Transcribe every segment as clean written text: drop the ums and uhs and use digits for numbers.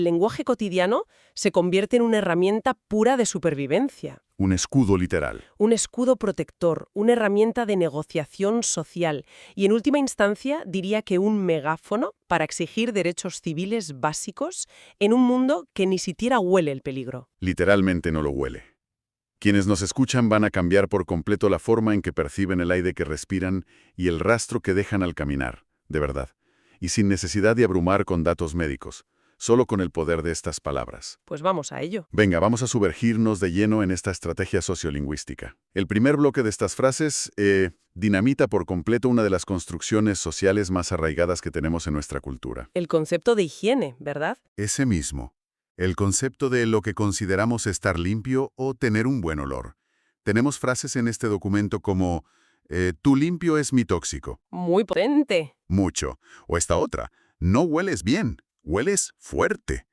El lenguaje cotidiano se convierte en una herramienta pura de supervivencia, Un escudo literal. un escudo protector, una herramienta de negociación social y, en última instancia, diría que un megáfono para exigir derechos civiles básicos en un mundo que ni siquiera huele el peligro. Literalmente no lo huele. Quienes nos escuchan van a cambiar por completo la forma en que perciben el aire que respiran y el rastro que dejan al caminar, de verdad. Y sin necesidad de abrumar con datos médicos, solo con el poder de estas palabras. Pues vamos a ello. Venga, vamos a sumergirnos de lleno en esta estrategia sociolingüística. El primer bloque de estas frases dinamita por completo una de las construcciones sociales más arraigadas que tenemos en nuestra cultura. El concepto de higiene, ¿verdad? Ese mismo. El concepto de lo que consideramos estar limpio o tener un buen olor. Tenemos frases en este documento como, tu limpio es mi tóxico. Muy potente. Mucho. O esta otra, no hueles bien, hueles fuerte.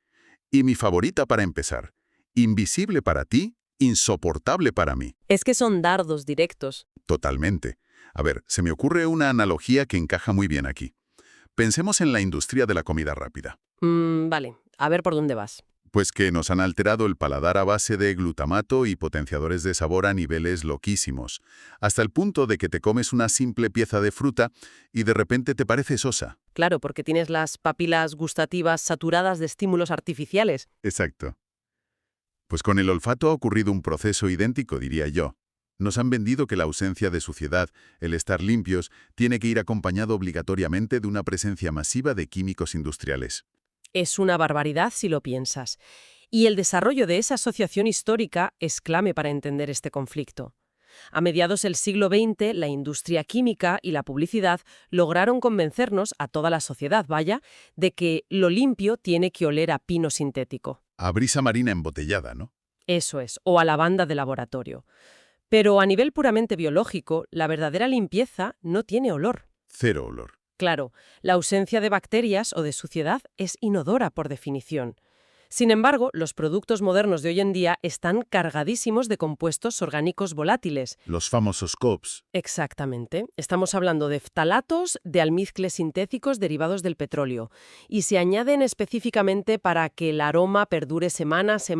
Y mi favorita para empezar, invisible para ti, insoportable para mí. Es que son dardos directos. Totalmente. A ver, se me ocurre una analogía que encaja muy bien aquí. Pensemos en la industria de la comida rápida. Vale, a ver por dónde vas. Pues que nos han alterado el paladar a base de glutamato y potenciadores de sabor a niveles loquísimos, hasta el punto de que te comes una simple pieza de fruta y de repente te parece sosa. Claro, porque tienes las papilas gustativas saturadas de estímulos artificiales. Exacto. Pues con el olfato ha ocurrido un proceso idéntico, diría yo. Nos han vendido que la ausencia de suciedad, el estar limpios, tiene que ir acompañado obligatoriamente de una presencia masiva de químicos industriales. Es una barbaridad si lo piensas. Y el desarrollo de esa asociación histórica es clave para entender este conflicto. A mediados del siglo XX, la industria química y la publicidad lograron convencernos, a toda la sociedad, vaya, de que lo limpio tiene que oler a pino sintético. A brisa marina embotellada, ¿no? Eso es, o a lavanda de laboratorio. Pero a nivel puramente biológico, la verdadera limpieza no tiene olor. Cero olor. Claro, la ausencia de bacterias o de suciedad es inodora por definición. Sin embargo, los productos modernos de hoy en día están cargadísimos de compuestos orgánicos volátiles. Los famosos COPs. Exactamente. Estamos hablando de ftalatos, de almizcles sintéticos derivados del petróleo. Y se añaden específicamente para que el aroma perdure semanas,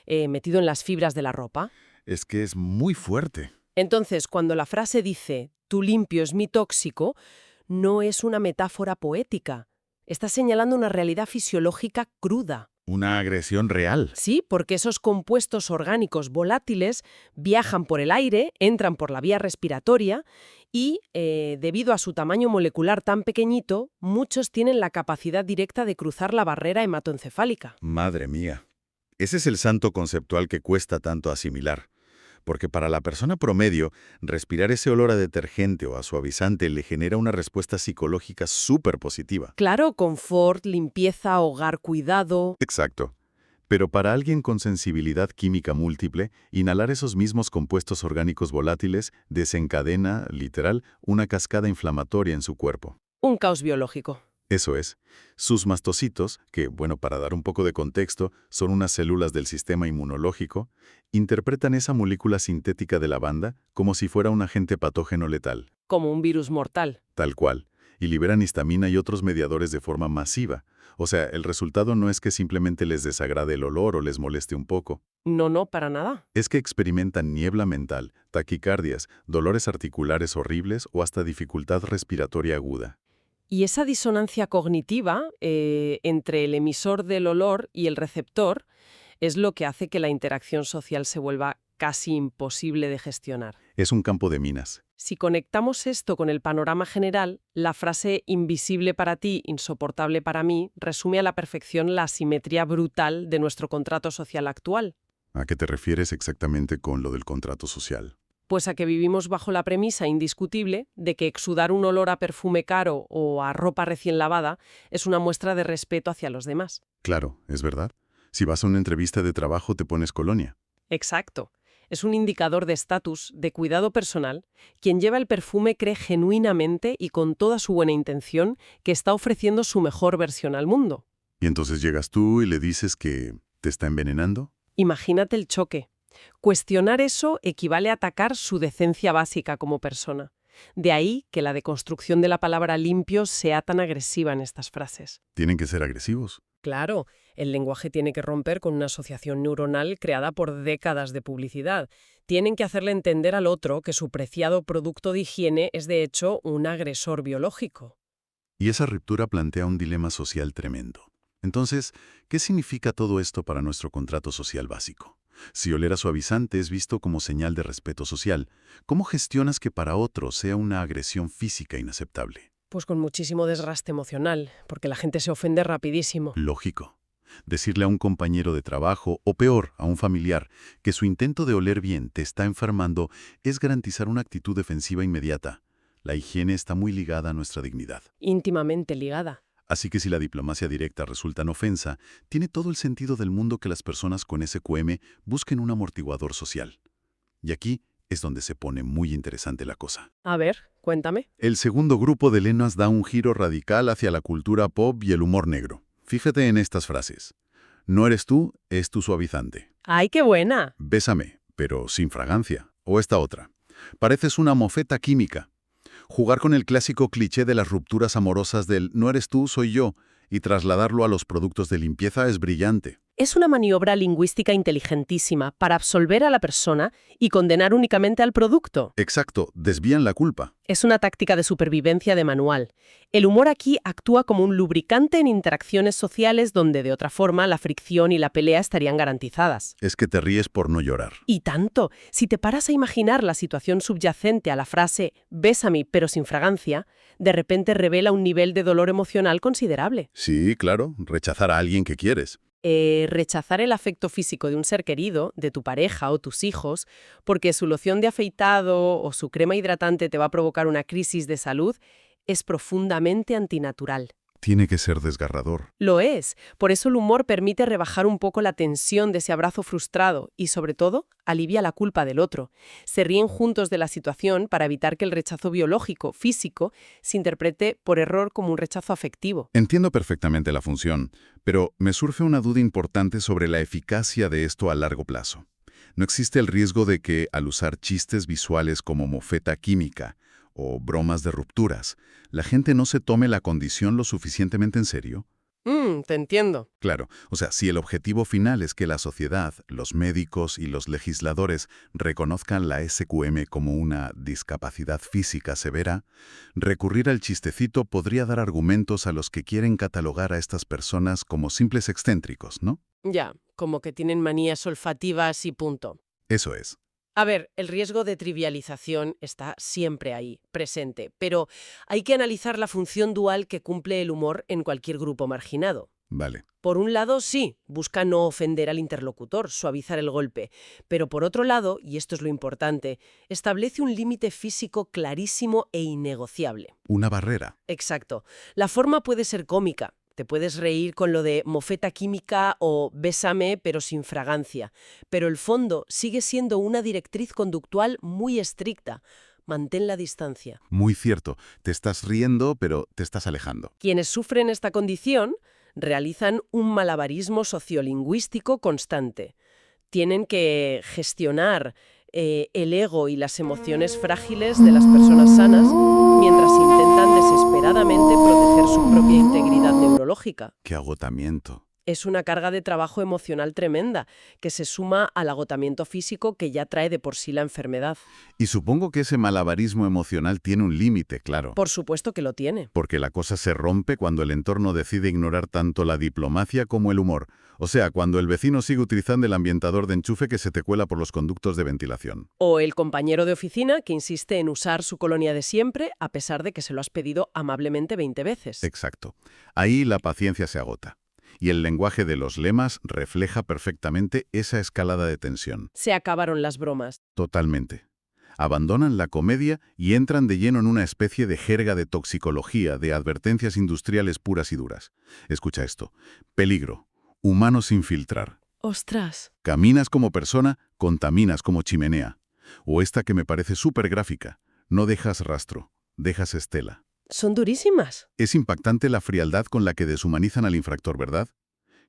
metido en las fibras de la ropa. Es que es muy fuerte. Entonces, cuando la frase dice, tu limpio es mi tóxico, no es una metáfora poética. Está señalando una realidad fisiológica cruda. Una agresión real. Sí, porque esos compuestos orgánicos volátiles viajan por el aire, entran por la vía respiratoria y, debido a su tamaño molecular tan pequeñito, muchos tienen la capacidad directa de cruzar la barrera hematoencefálica. Madre mía. Ese es el santo conceptual que cuesta tanto asimilar. Porque para la persona promedio, respirar ese olor a detergente o a suavizante le genera una respuesta psicológica súper positiva. Claro, confort, limpieza, hogar, cuidado. Exacto. Pero para alguien con sensibilidad química múltiple, inhalar esos mismos compuestos orgánicos volátiles desencadena, literal, una cascada inflamatoria en su cuerpo. Un caos biológico. Eso es. Sus mastocitos, que, bueno, para dar un poco de contexto, son unas células del sistema inmunológico, interpretan esa molécula sintética de lavanda como si fuera un agente patógeno letal. Como un virus mortal. Tal cual. Y liberan histamina y otros mediadores de forma masiva. O sea, el resultado no es que simplemente les desagrade el olor o les moleste un poco. No, para nada. Es que experimentan niebla mental, taquicardias, dolores articulares horribles o hasta dificultad respiratoria aguda. Y esa disonancia cognitiva entre el emisor del olor y el receptor es lo que hace que la interacción social se vuelva casi imposible de gestionar. Es un campo de minas. Si conectamos esto con el panorama general, la frase invisible para ti, insoportable para mí, resume a la perfección la asimetría brutal de nuestro contrato social actual. ¿A qué te refieres exactamente con lo del contrato social? Pues a que vivimos bajo la premisa indiscutible de que exudar un olor a perfume caro o a ropa recién lavada es una muestra de respeto hacia los demás. Claro, es verdad. Si vas a una entrevista de trabajo te pones colonia. Exacto. Es un indicador de estatus, de cuidado personal. Quien lleva el perfume cree genuinamente y con toda su buena intención que está ofreciendo su mejor versión al mundo. Y entonces llegas tú y le dices que te está envenenando. Imagínate el choque. Cuestionar eso equivale a atacar su decencia básica como persona. De ahí que la deconstrucción de la palabra limpio sea tan agresiva en estas frases. Tienen que ser agresivos. Claro, el lenguaje tiene que romper con una asociación neuronal creada por décadas de publicidad. Tienen que hacerle entender al otro que su preciado producto de higiene es de hecho un agresor biológico. Y esa ruptura plantea un dilema social tremendo. Entonces, ¿qué significa todo esto para nuestro contrato social básico? Si oler a suavizante es visto como señal de respeto social, ¿cómo gestionas que para otro sea una agresión física inaceptable? Pues con muchísimo desgaste emocional, porque la gente se ofende rapidísimo. Lógico. Decirle a un compañero de trabajo, o peor, a un familiar, que su intento de oler bien te está enfermando es garantizar una actitud defensiva inmediata. La higiene está muy ligada a nuestra dignidad. Íntimamente ligada. Así que si la diplomacia directa resulta en ofensa, tiene todo el sentido del mundo que las personas con SQM busquen un amortiguador social. Y aquí es donde se pone muy interesante la cosa. A ver, cuéntame. El segundo grupo de lemas da un giro radical hacia la cultura pop y el humor negro. Fíjate en estas frases. No eres tú, es tu suavizante. ¡Ay, qué buena! Bésame, pero sin fragancia. O esta otra. Pareces una mofeta química. Jugar con el clásico cliché de las rupturas amorosas del no eres tú, soy yo, y trasladarlo a los productos de limpieza es brillante. Es una maniobra lingüística inteligentísima para absolver a la persona y condenar únicamente al producto. Exacto, desvían la culpa. Es una táctica de supervivencia de manual. El humor aquí actúa como un lubricante en interacciones sociales donde de otra forma la fricción y la pelea estarían garantizadas. Es que te ríes por no llorar. Y tanto, si te paras a imaginar la situación subyacente a la frase «bésame pero sin fragancia», de repente revela un nivel de dolor emocional considerable. Sí, claro, rechazar a alguien que quieres. Rechazar el afecto físico de un ser querido, de tu pareja o tus hijos, porque su loción de afeitado o su crema hidratante te va a provocar una crisis de salud, es profundamente antinatural. Tiene que ser desgarrador. Lo es. Por eso el humor permite rebajar un poco la tensión de ese abrazo frustrado y, sobre todo, alivia la culpa del otro. Se ríen juntos de la situación para evitar que el rechazo biológico, físico, se interprete por error como un rechazo afectivo. Entiendo perfectamente la función, pero me surge una duda importante sobre la eficacia de esto a largo plazo. ¿No existe el riesgo de que, al usar chistes visuales como mofeta química o bromas de rupturas, la gente no se tome la condición lo suficientemente en serio? Te entiendo. Claro, o sea, si el objetivo final es que la sociedad, los médicos y los legisladores reconozcan la SQM como una discapacidad física severa, recurrir al chistecito podría dar argumentos a los que quieren catalogar a estas personas como simples excéntricos, ¿no? Ya, como que tienen manías olfativas y punto. Eso es. A ver, el riesgo de trivialización está siempre ahí, presente, pero hay que analizar la función dual que cumple el humor en cualquier grupo marginado. Vale. Por un lado, sí, busca no ofender al interlocutor, suavizar el golpe, pero por otro lado, y esto es lo importante, establece un límite físico clarísimo e innegociable. Una barrera. Exacto. La forma puede ser cómica. Te puedes reír con lo de mofeta química o bésame pero sin fragancia, pero el fondo sigue siendo una directriz conductual muy estricta. Mantén la distancia. Muy cierto. Te estás riendo, pero te estás alejando. Quienes sufren esta condición realizan un malabarismo sociolingüístico constante. Tienen que gestionar el ego y las emociones frágiles de las personas sanas mientras intentan desesperadamente proteger su propia integridad neurológica. ¡Qué agotamiento! Es una carga de trabajo emocional tremenda, que se suma al agotamiento físico que ya trae de por sí la enfermedad. Y supongo que ese malabarismo emocional tiene un límite, claro. Por supuesto que lo tiene. Porque la cosa se rompe cuando el entorno decide ignorar tanto la diplomacia como el humor. O sea, cuando el vecino sigue utilizando el ambientador de enchufe que se te cuela por los conductos de ventilación. O el compañero de oficina que insiste en usar su colonia de siempre a pesar de que se lo has pedido amablemente 20 veces. Exacto. Ahí la paciencia se agota. Y el lenguaje de los lemas refleja perfectamente esa escalada de tensión. Se acabaron las bromas. Totalmente. Abandonan la comedia y entran de lleno en una especie de jerga de toxicología, de advertencias industriales puras y duras. Escucha esto. Peligro. Humano sin filtrar. ¡Ostras! Caminas como persona, contaminas como chimenea. O esta que me parece súper gráfica. No dejas rastro, dejas estela. Son durísimas. Es impactante la frialdad con la que deshumanizan al infractor, ¿verdad?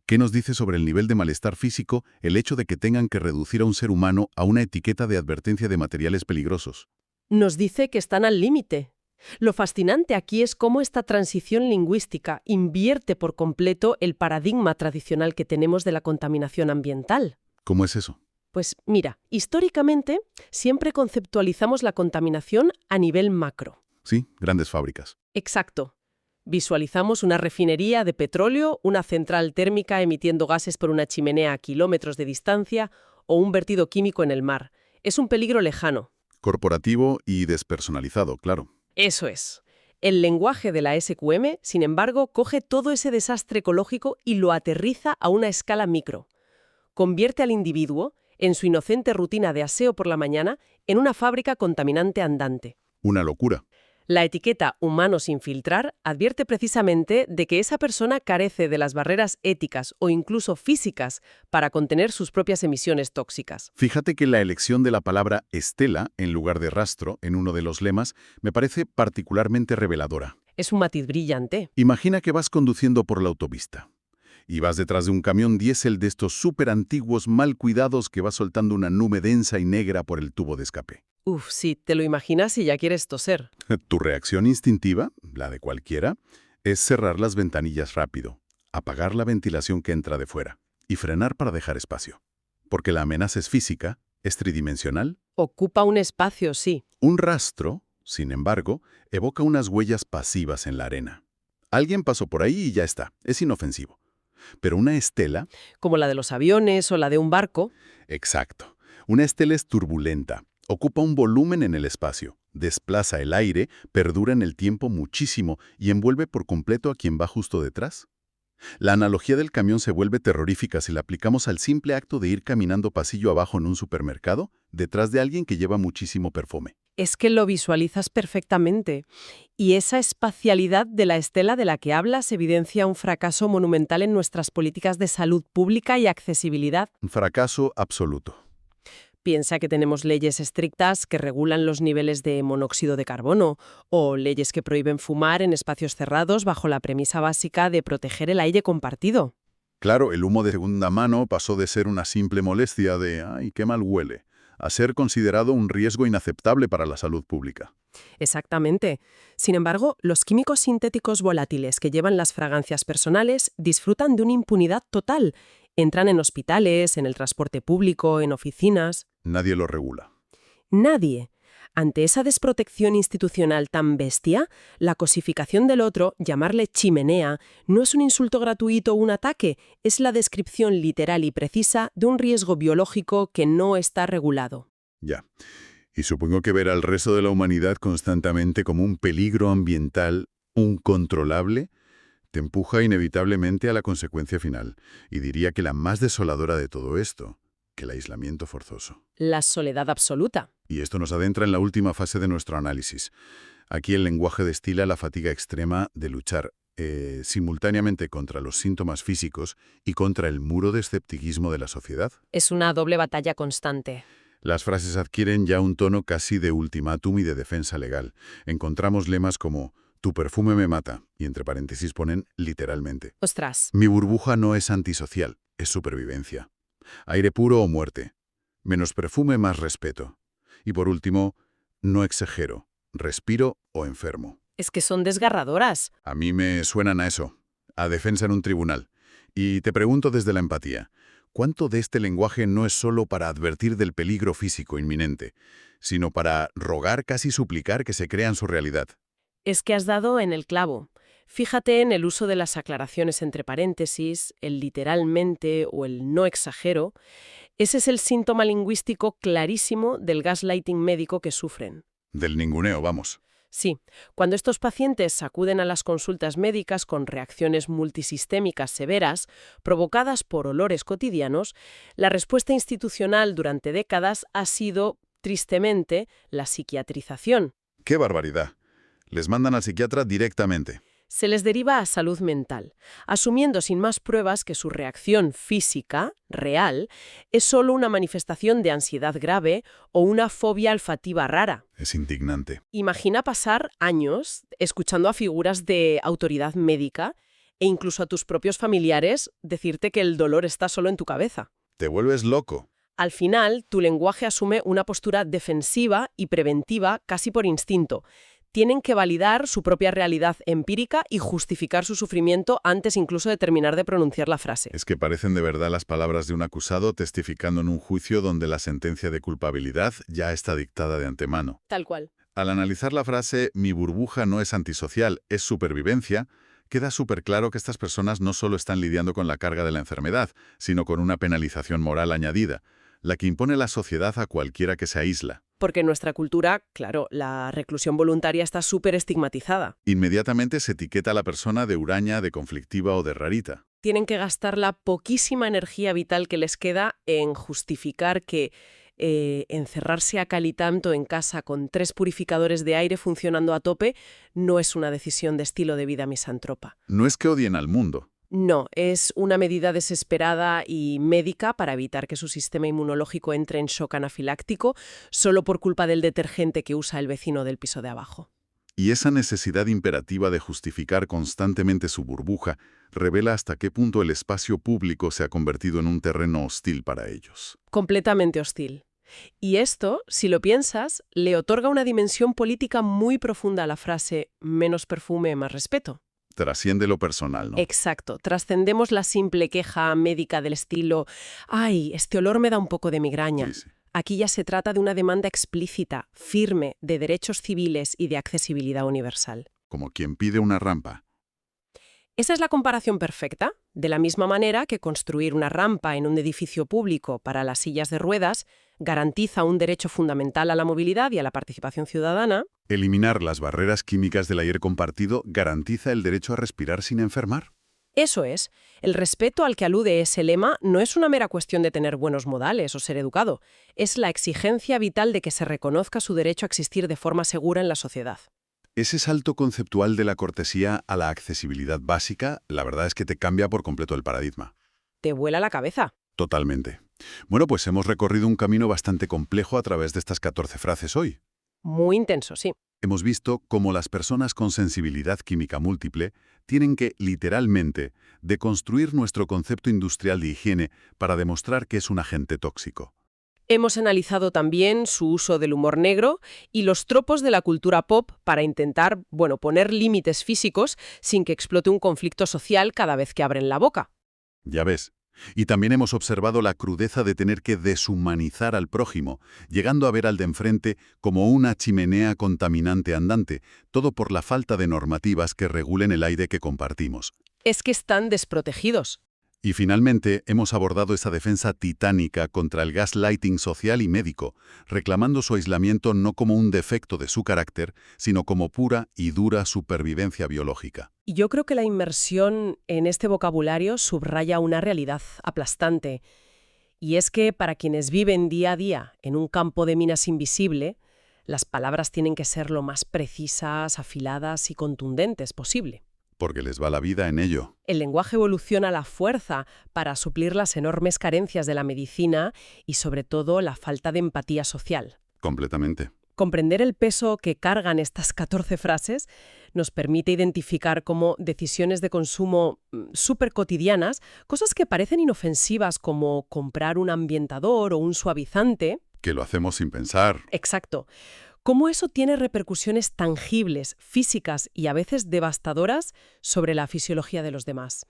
¿Qué nos dice sobre el nivel de malestar físico el hecho de que tengan que reducir a un ser humano a una etiqueta de advertencia de materiales peligrosos? Nos dice que están al límite. Lo fascinante aquí es cómo esta transición lingüística invierte por completo el paradigma tradicional que tenemos de la contaminación ambiental. ¿Cómo es eso? Pues mira, históricamente siempre conceptualizamos la contaminación a nivel macro. Sí, grandes fábricas. Exacto. Visualizamos una refinería de petróleo, una central térmica emitiendo gases por una chimenea a kilómetros de distancia o un vertido químico en el mar. Es un peligro lejano. Corporativo y despersonalizado, claro. Eso es. El lenguaje de la SQM, sin embargo, coge todo ese desastre ecológico y lo aterriza a una escala micro. Convierte al individuo, en su inocente rutina de aseo por la mañana, en una fábrica contaminante andante. Una locura. La etiqueta «humano sin filtrar» advierte precisamente de que esa persona carece de las barreras éticas o incluso físicas para contener sus propias emisiones tóxicas. Fíjate que la elección de la palabra estela en lugar de rastro en uno de los lemas me parece particularmente reveladora. Es un matiz brillante. Imagina que vas conduciendo por la autopista y vas detrás de un camión diésel de estos súper antiguos mal cuidados que va soltando una nube densa y negra por el tubo de escape. Uf, sí, te lo imaginas y ya quieres toser. Tu reacción instintiva, la de cualquiera, es cerrar las ventanillas rápido, apagar la ventilación que entra de fuera y frenar para dejar espacio. Porque la amenaza es física, es tridimensional. Ocupa un espacio, sí. Un rastro, sin embargo, evoca unas huellas pasivas en la arena. Alguien pasó por ahí y ya está, es inofensivo. Pero una estela... Como la de los aviones o la de un barco. Exacto. Una estela es turbulenta. Ocupa un volumen en el espacio, desplaza el aire, perdura en el tiempo muchísimo y envuelve por completo a quien va justo detrás. La analogía del camión se vuelve terrorífica si la aplicamos al simple acto de ir caminando pasillo abajo en un supermercado, detrás de alguien que lleva muchísimo perfume. Es que lo visualizas perfectamente. Y esa espacialidad de la estela de la que hablas evidencia un fracaso monumental en nuestras políticas de salud pública y accesibilidad. Un fracaso absoluto. Piensa que tenemos leyes estrictas que regulan los niveles de monóxido de carbono o leyes que prohíben fumar en espacios cerrados bajo la premisa básica de proteger el aire compartido. Claro, el humo de segunda mano pasó de ser una simple molestia de «ay, qué mal huele», a ser considerado un riesgo inaceptable para la salud pública. Exactamente. Sin embargo, los químicos sintéticos volátiles que llevan las fragancias personales disfrutan de una impunidad total. Entran en hospitales, en el transporte público, en oficinas. Nadie lo regula. Nadie. Ante esa desprotección institucional tan bestia, la cosificación del otro, llamarle chimenea, no es un insulto gratuito o un ataque, es la descripción literal y precisa de un riesgo biológico que no está regulado. Ya. Y supongo que ver al resto de la humanidad constantemente como un peligro ambiental incontrolable te empuja inevitablemente a la consecuencia final. Y diría que la más desoladora de todo esto, que el aislamiento forzoso. La soledad absoluta. Y esto nos adentra en la última fase de nuestro análisis. Aquí el lenguaje destila la fatiga extrema de luchar simultáneamente contra los síntomas físicos y contra el muro de escepticismo de la sociedad. Es una doble batalla constante. Las frases adquieren ya un tono casi de ultimátum y de defensa legal. Encontramos lemas como «tu perfume me mata» y entre paréntesis ponen literalmente. Ostras. «Mi burbuja no es antisocial, es supervivencia. Aire puro o muerte. Menos perfume, más respeto. Y por último, no exagero, respiro o enfermo». Es que son desgarradoras. A mí me suenan a eso, a defensa en un tribunal. Y te pregunto desde la empatía, ¿cuánto de este lenguaje no es solo para advertir del peligro físico inminente, sino para rogar, casi suplicar que se crean su realidad? Es que has dado en el clavo. Fíjate en el uso de las aclaraciones entre paréntesis, el literalmente o el no exagero. Ese es el síntoma lingüístico clarísimo del gaslighting médico que sufren. Del ninguneo, vamos. Sí, cuando estos pacientes acuden a las consultas médicas con reacciones multisistémicas severas, provocadas por olores cotidianos, la respuesta institucional durante décadas ha sido, tristemente, la psiquiatrización. ¡Qué barbaridad! Les mandan al psiquiatra directamente. Se les deriva a salud mental, asumiendo sin más pruebas que su reacción física, real, es solo una manifestación de ansiedad grave o una fobia olfativa rara. Es indignante. Imagina pasar años escuchando a figuras de autoridad médica e incluso a tus propios familiares decirte que el dolor está solo en tu cabeza. Te vuelves loco. Al final, tu lenguaje asume una postura defensiva y preventiva casi por instinto. Tienen que validar su propia realidad empírica y justificar su sufrimiento antes incluso de terminar de pronunciar la frase. Es que parecen de verdad las palabras de un acusado testificando en un juicio donde la sentencia de culpabilidad ya está dictada de antemano. Tal cual. Al analizar la frase «mi burbuja no es antisocial, es supervivencia», queda súper claro que estas personas no solo están lidiando con la carga de la enfermedad, sino con una penalización moral añadida, la que impone la sociedad a cualquiera que se aísla. Porque en nuestra cultura, claro, la reclusión voluntaria está súper estigmatizada. Inmediatamente se etiqueta a la persona de huraña, de conflictiva o de rarita. Tienen que gastar la poquísima energía vital que les queda en justificar que encerrarse a cal y tanto en casa con 3 purificadores de aire funcionando a tope no es una decisión de estilo de vida misántropa. No es que odien al mundo. No, es una medida desesperada y médica para evitar que su sistema inmunológico entre en shock anafiláctico solo por culpa del detergente que usa el vecino del piso de abajo. Y esa necesidad imperativa de justificar constantemente su burbuja revela hasta qué punto el espacio público se ha convertido en un terreno hostil para ellos. Completamente hostil. Y esto, si lo piensas, le otorga una dimensión política muy profunda a la frase «menos perfume, más respeto». Trasciende lo personal, ¿no? Exacto. Trascendemos la simple queja médica del estilo «ay, este olor me da un poco de migraña». Sí, sí. Aquí ya se trata de una demanda explícita, firme, de derechos civiles y de accesibilidad universal. Como quien pide una rampa. Esa es la comparación perfecta. De la misma manera que construir una rampa en un edificio público para las sillas de ruedas garantiza un derecho fundamental a la movilidad y a la participación ciudadana. Eliminar las barreras químicas del aire compartido garantiza el derecho a respirar sin enfermar. Eso es. El respeto al que alude ese lema no es una mera cuestión de tener buenos modales o ser educado. Es la exigencia vital de que se reconozca su derecho a existir de forma segura en la sociedad. Ese salto conceptual de la cortesía a la accesibilidad básica, la verdad es que te cambia por completo el paradigma. Te vuela la cabeza. Totalmente. Bueno, pues hemos recorrido un camino bastante complejo a través de estas 14 frases hoy. Muy intenso, sí. Hemos visto cómo las personas con sensibilidad química múltiple tienen que, literalmente, deconstruir nuestro concepto industrial de higiene para demostrar que es un agente tóxico. Hemos analizado también su uso del humor negro y los tropos de la cultura pop para intentar, poner límites físicos sin que explote un conflicto social cada vez que abren la boca. Ya ves. Y también hemos observado la crudeza de tener que deshumanizar al prójimo, llegando a ver al de enfrente como una chimenea contaminante andante, todo por la falta de normativas que regulen el aire que compartimos. Es que están desprotegidos. Y finalmente, hemos abordado esa defensa titánica contra el gaslighting social y médico, reclamando su aislamiento no como un defecto de su carácter, sino como pura y dura supervivencia biológica. Y yo creo que la inmersión en este vocabulario subraya una realidad aplastante. Y es que para quienes viven día a día en un campo de minas invisible, las palabras tienen que ser lo más precisas, afiladas y contundentes posible. Porque les va la vida en ello. El lenguaje evoluciona a la fuerza para suplir las enormes carencias de la medicina y, sobre todo, la falta de empatía social. Completamente. Comprender el peso que cargan estas 14 frases nos permite identificar como decisiones de consumo súper cotidianas, cosas que parecen inofensivas como comprar un ambientador o un suavizante. Que lo hacemos sin pensar. Exacto. Cómo eso tiene repercusiones tangibles, físicas y a veces devastadoras sobre la fisiología de los demás.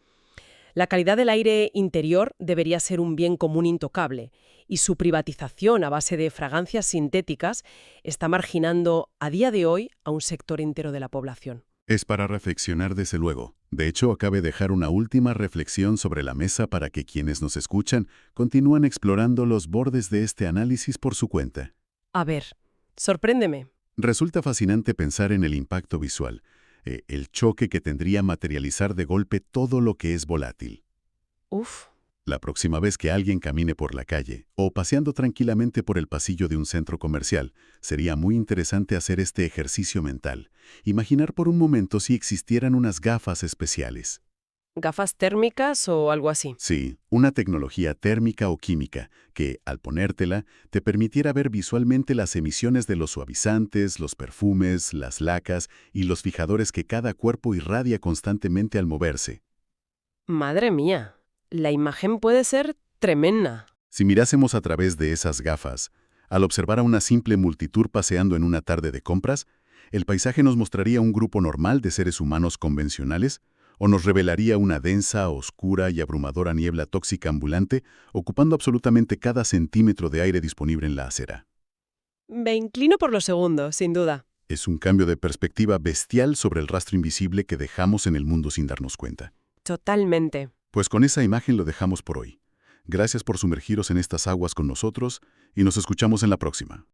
La calidad del aire interior debería ser un bien común intocable, y su privatización a base de fragancias sintéticas está marginando a día de hoy a un sector entero de la población. Es para reflexionar desde luego. De hecho, acabe de dejar una última reflexión sobre la mesa para que quienes nos escuchan continúen explorando los bordes de este análisis por su cuenta. A ver, sorpréndeme. Resulta fascinante pensar en el impacto visual, el choque que tendría materializar de golpe todo lo que es volátil. Uf. La próxima vez que alguien camine por la calle o paseando tranquilamente por el pasillo de un centro comercial, sería muy interesante hacer este ejercicio mental. Imaginar por un momento si existieran unas gafas especiales. ¿Gafas térmicas o algo así? Sí, una tecnología térmica o química que, al ponértela, te permitiera ver visualmente las emisiones de los suavizantes, los perfumes, las lacas y los fijadores que cada cuerpo irradia constantemente al moverse. Madre mía, la imagen puede ser tremenda. Si mirásemos a través de esas gafas, al observar a una simple multitud paseando en una tarde de compras, ¿El paisaje nos mostraría un grupo normal de seres humanos convencionales o nos revelaría una densa, oscura y abrumadora niebla tóxica ambulante, ocupando absolutamente cada centímetro de aire disponible en la acera? Me inclino por lo segundo, sin duda. Es un cambio de perspectiva bestial sobre el rastro invisible que dejamos en el mundo sin darnos cuenta. Totalmente. Pues con esa imagen lo dejamos por hoy. Gracias por sumergiros en estas aguas con nosotros y nos escuchamos en la próxima.